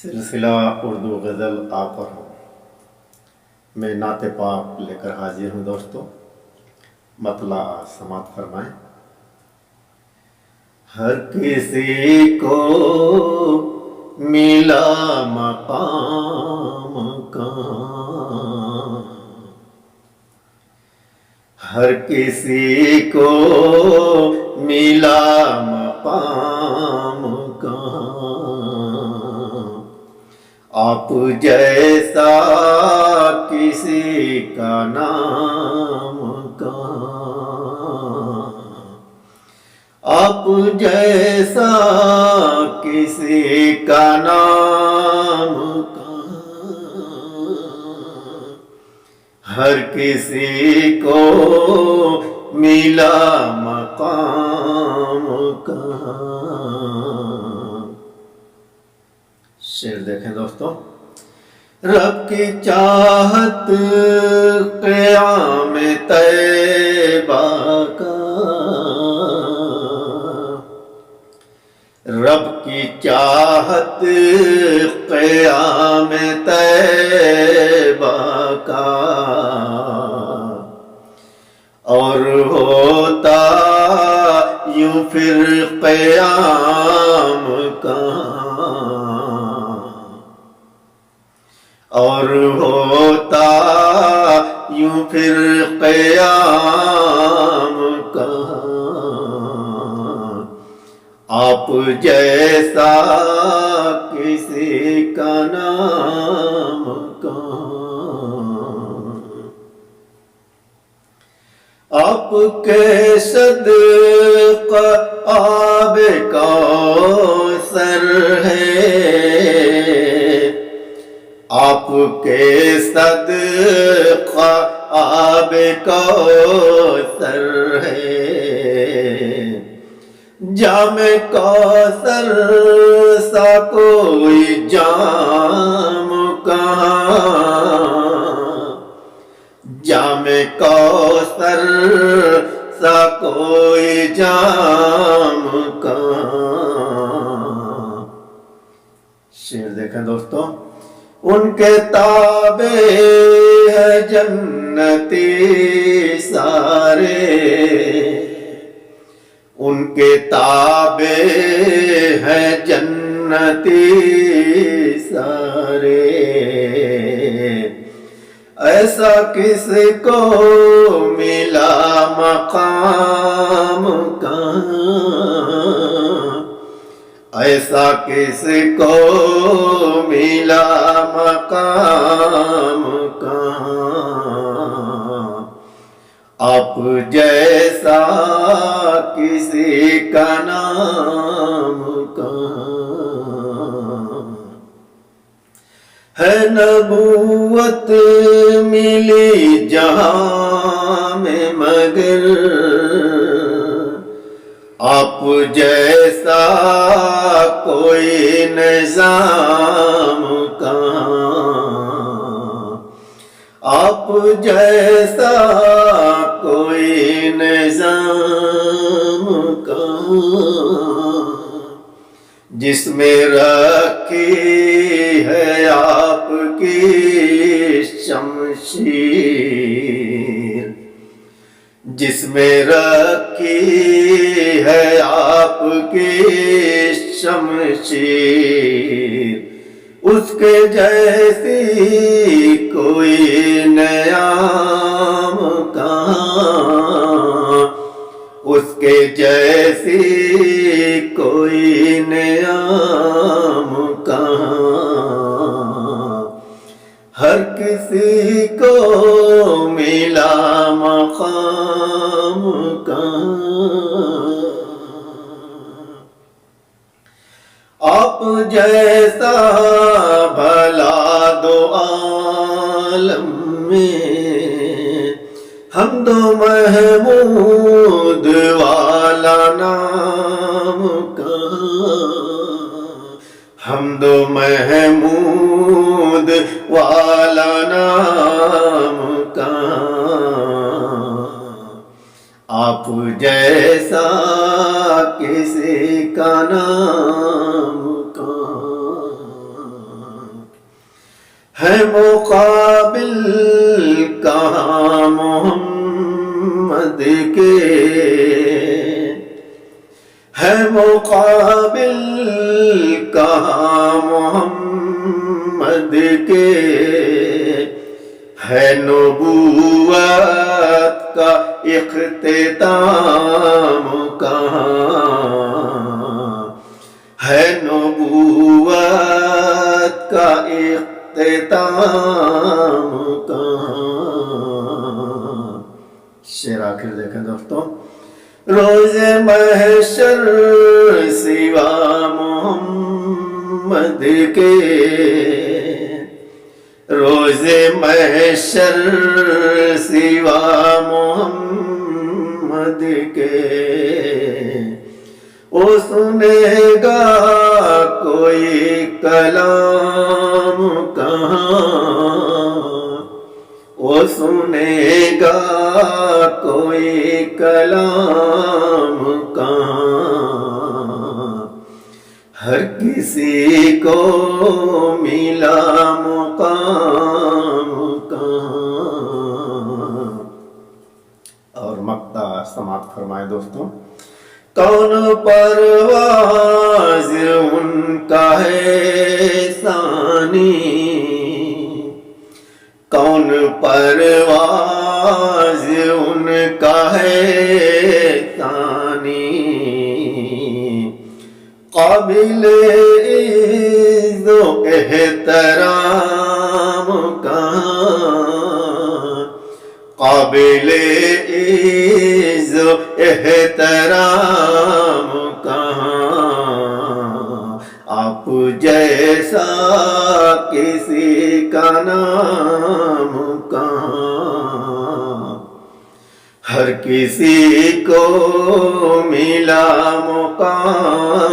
سلسلہ اردو غزل آپ پر ہوں، میں نعت پاک لے کر حاضر ہوں دوستو، مطلع سماعت فرمائیں۔ ہر کسی کو ملا مقام کا، ہر کسی کو ملا مقام کا، آپ جیسا کسی کا نام کہاں، آپ جیسا کسی کا نام کہاں، ہر کسی کو ملا مقام کہاں۔ شعر دیکھیں دوستو۔ رب کی چاہت قیام طیبہ کا، رب کی چاہت قیام طیبہ کا، اور ہوتا یوں پھر قیام کہاں، اور ہوتا یوں پھر قیام کہاں، آپ جیسا کسی کا نام کہاں، آپ کے صدقہ آب کوثر ہے، آپ کے صدقہ آب کوثر ہے، جام کوثر سا کوئی جام کہاں، جام کوثر سا کوئی جام کہاں۔ شعر دیکھیں دوستو۔ ان کے تابع ہے جنتی سارے، ان کے تابع ہے جنتی سارے، ایسا کس کو ملا مقام کہاں، ایسا کس کو ملا مقام کہاں، آپ جیسا کسی کا نام کہاں، ہے نبوت ملی جہاں میں مگر آپ جیسا کوئی نظام کہاں، آپ جیسا کوئی نظام کہاں، جس میں رکھی ہے آپ کی شمشیر، جس میں رکھی ہے آپ کی شمشیر، اس کے جیسی کوئی نیام کہاں، اس کے جیسی کوئی نیام کہاں، ہر کسی کو ملا مقام کہاں، آپ جیسا بھلا دو عالم میں، حمد و محمود والا نام کہاں، حمد و محمود والا نام کہاں، آپ جیسا کسی کا نام کہاں۔ ہے مقابل کہاں محمد کے، ہے مقابل کہاں محمد کے، ہے نبوت کا اختتام کہاں، ہے نبوت کا اختتام کہاں۔ شعر آخر دیکھیں دوستوں۔ روز محشر سوا محمد کے، روز محشر سوا محمد کے، وہ سنے گا کوئی کلام کہاں، وہ سنے گا کوئی کلام کہاں، ہر کسی کو ملا مقام کہاں۔ اور مقطع سماعت فرمائے دوستوں۔ کون پرواز ان کا ہے ثانی، کون پرواز ان کا ہے ثانی، قابل عز و احترام کہاں، قابل عز و احترام کہاں، آپ جیسا کسی کا نام کہاں، ہر کسی کو ملا مقام